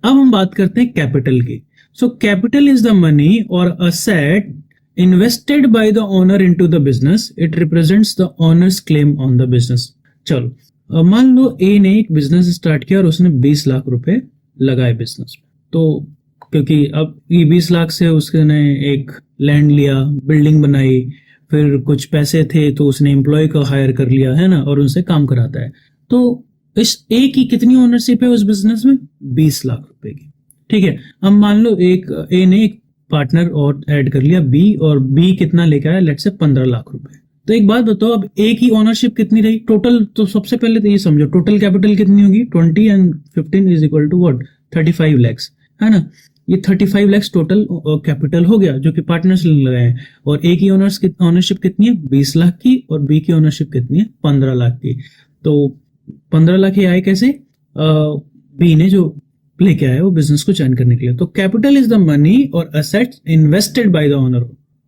अब हम बात करते हैं कैपिटल की। So capital is the money और asset invested by the owner into the business. It represents the owner's claim on the business. चलो, मान लो ए ने एक बिजनेस स्टार्ट किया और उसने 20 लाख रुपए लगाए बिजनेस में। तो क्योंकि अब ये 20 लाख से उसने एक लैंड लिया, बिल्डिंग बनाई, फिर कुछ पैसे थे तो उसने एम्प्लॉय को हायर कर लिया, है ना, और उनसे काम कराता है। तो इस ए की कितनी ओनरशिप है उस बिजनेस में? 20 लाख रुपए की। ठीक है, अब मान लो एक ए ने एक पार्टनर और ऐड कर लिया बी, और बी कितना लेकर आया, लेट्स से 15 लाख रुपए। तो एक बात बताओ, अब ए की ओनरशिप कितनी रही टोटल? तो सबसे पहले तो ये समझो टोटल कैपिटल कितनी होगी, 20 and 15 is equal to what, 35 lakhs, है ना। ये 35 लैक्स टोटल कैपिटल हो गया जो कि पार्टनर्स ने लगाए हैं। और ए की ओनरशिप कितनी है, 20 लाख की, और बी की ओनरशिप कितनी है, 15 लाख की। तो 15 लाख ये आए कैसे? बी ने जो लेके आया वो बिजनेस को चैन करने के लिए। तो कैपिटल इज द मनी और assets invested by the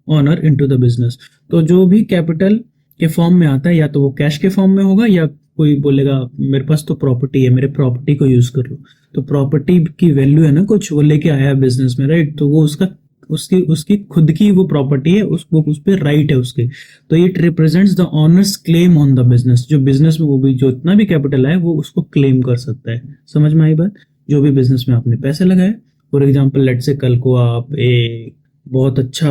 owner into the business. तो जो भी कैपिटल के फॉर्म में आता है, या तो वो कैश के फॉर्म में होगा, या कोई बोलेगा मेरे पास तो प्रॉपर्टी है, मेरे प्रॉपर्टी को यूज कर लो। तो प्रॉपर्टी की वैल्यू है ना कुछ, वो लेके आया बिजनेस में, राइट। तो वो उसकी खुद की वो प्रॉपर्टी है, उस पे राइट है उसके। तो it represents the honours claim on the business. जो बिजनेस में वो भी जो इतना भी कैपिटल है वो उसको क्लेम कर सकता है। समझ में आई बात? जो भी बिजनेस में आपने पैसे लगाए, फॉर एग्जाम्पल लेट से कल को आप एक बहुत अच्छा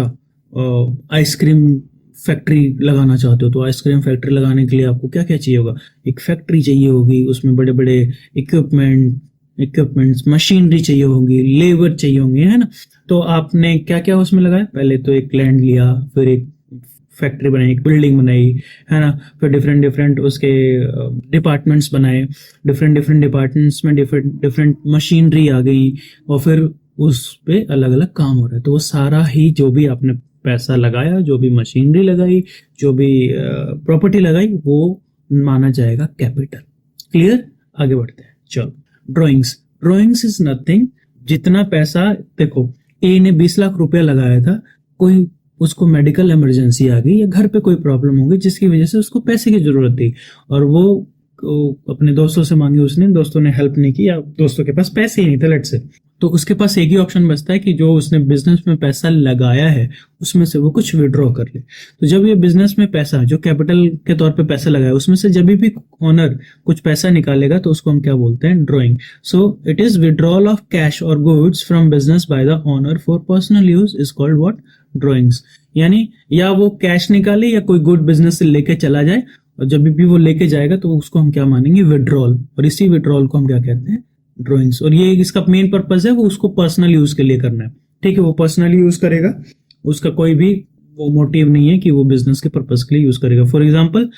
आइसक्रीम फैक्ट्री लगाना चाहते हो, तो आइसक्रीम फैक्ट्री लगाने के लिए आपको क्या क्या चाहिए होगा? एक फैक्ट्री चाहिए होगी, उसमें बड़े बड़े इक्विपमेंट्स, मशीनरी चाहिए होगी, लेबर चाहिए होंगे, है ना। तो आपने क्या क्या उसमें लगाया? पहले तो एक लैंड लिया, फिर एक फैक्ट्री बनाई, एक बिल्डिंग बनाई, है ना। फिर डिफरेंट डिफरेंट उसके डिपार्टमेंट्स बनाए, डिफरेंट डिफरेंट डिपार्टमेंट्स में डिफरेंट डिफरेंट मशीनरी आ गई, और फिर उस पे अलग अलग काम हो रहा है। तो वो सारा ही जो भी आपने पैसा लगाया, जो भी मशीनरी लगाई, जो भी प्रॉपर्टी लगाई, वो माना जाएगा कैपिटल। क्लियर? आगे बढ़ते हैं। चलो, ड्रॉइंग्स इज नथिंग। जितना पैसा, देखो ए ने 20 लाख रुपया लगाया था, कोई उसको मेडिकल इमरजेंसी आ गई या घर पे कोई प्रॉब्लम हो गई जिसकी वजह से उसको पैसे की जरूरत थी, और वो अपने दोस्तों से मांगी, उसने दोस्तों ने हेल्प नहीं की, या दोस्तों के पास पैसे ही नहीं थे लेट से। तो उसके पास एक ही ऑप्शन बचता है कि जो उसने बिजनेस में पैसा लगाया है उसमें से वो कुछ विड्रॉ कर ले। तो जब ये बिजनेस में पैसा जो कैपिटल के तौर पे पैसा लगाया, उसमें से जब भी ओनर कुछ पैसा निकालेगा तो उसको हम क्या बोलते हैं? Drawing. So it is withdrawal of cash और goods from business by the owner for personal use is called what? Drawings. यानी या वो कैश निकाले या कोई गुड बिजनेस से लेके चला जाए, और जब भी वो लेके जाएगा तो उसको हम क्या मानेंगे? विड्रॉल। और इसी विड्रॉल को हम क्या कहते हैं? ड्रॉइंग्स। और ये इसका मेन पर्पस है वो उसको पर्सनल यूज के लिए करना है। ठीक है, वो पर्सनली यूज करेगा, उसका कोई भी वो मोटिव नहीं है कि वो बिजनेस के पर्पस के लिए यूज करेगा। फॉर एग्जाम्पल,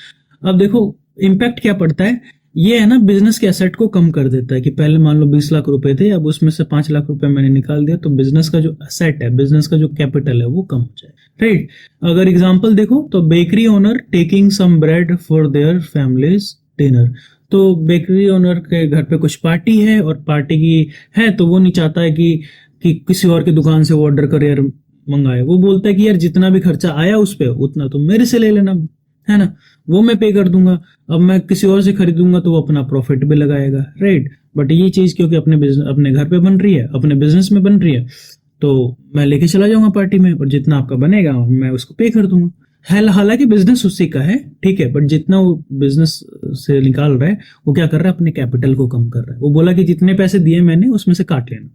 अब देखो इम्पैक्ट क्या पड़ता है, ये है ना बिजनेस के एसेट को कम कर देता है। कि पहले मान लो 20 लाख रुपए थे, अब उसमें से 5 लाख रुपए मैंने निकाल दिया, तो बिजनेस का जो एसेट है, बिजनेस का जो कैपिटल है वो कम हो जाए, राइट। अगर एग्जांपल देखो तो bakery owner taking some bread for their families dinner. तो बेकरी ओनर के घर पे कुछ पार्टी है, और पार्टी की है तो वो नहीं चाहता है कि किसी और की दुकान से वो ऑर्डर करे यार, मंगाए। वो बोलता है कि यार जितना भी खर्चा आया उस पे उतना तो मेरे से ले लेना, है ना, वो मैं पे कर दूंगा। अब मैं किसी और से खरीदूंगा तो वो अपना प्रॉफिट भी लगाएगा, राइट। बट ये चीज क्योंकि अपने घर पे बन रही है, अपने बिजनेस में बन रही है, तो मैं लेके चला जाऊंगा पार्टी में, और जितना आपका बनेगा मैं उसको पे कर दूंगा। हालांकि बिजनेस उसी का है, ठीक है, बट जितना वो बिजनेस से निकाल रहा है वो क्या कर रहा है? अपने कैपिटल को कम कर रहा है। वो बोला कि जितने पैसे दिए मैंने उसमें से काट लेना।